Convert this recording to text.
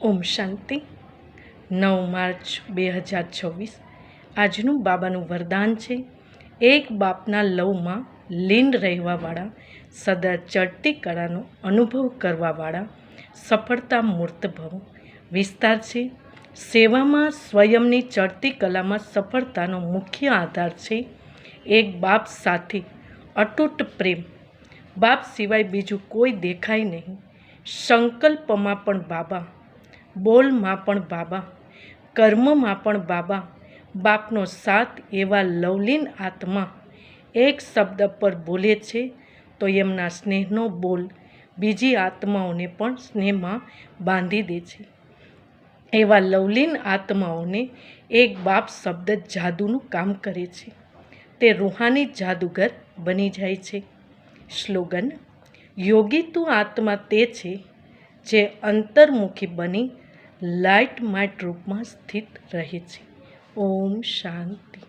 ઓમ શાંતિ 9 March 2026 આજનું બાબાનું વરદાન છે। એક બાપના લવમાં લીન રહેવાવાળા, સદા ચડતી કળાનો અનુભવ કરવાવાળા સફળતા મૂર્ત ભવ। વિસ્તાર છે, સેવામાં સ્વયંની ચડતી કલામાં સફળતાનો મુખ્ય આધાર છે એક બાપ સાથે અતૂટ પ્રેમ। બાપ સિવાય બીજું કોઈ દેખાય નહીં। સંકલ્પમાં પણ બાબા, બોલમાં પણ બાબા, કર્મમાં પણ બાબા। બાપનો સાથ એવા લવલીન આત્મા એક શબ્દ પર બોલે છે તો એમના સ્નેહનો બોલ બીજી આત્માઓને પણ સ્નેહમાં બાંધી દે છે। એવા લવલીન આત્માઓને એક બાપ શબ્દ જાદુનું કામ કરે છે। તે રૂહાની જાદુગર બની જાય છે। સ્લોગન: યોગી તું આત્મા તે છે જે અંતર્મુખી બની લાઇટ માઇટ રૂપમાં સ્થિત રહે છે। ઓમ શાંતિ।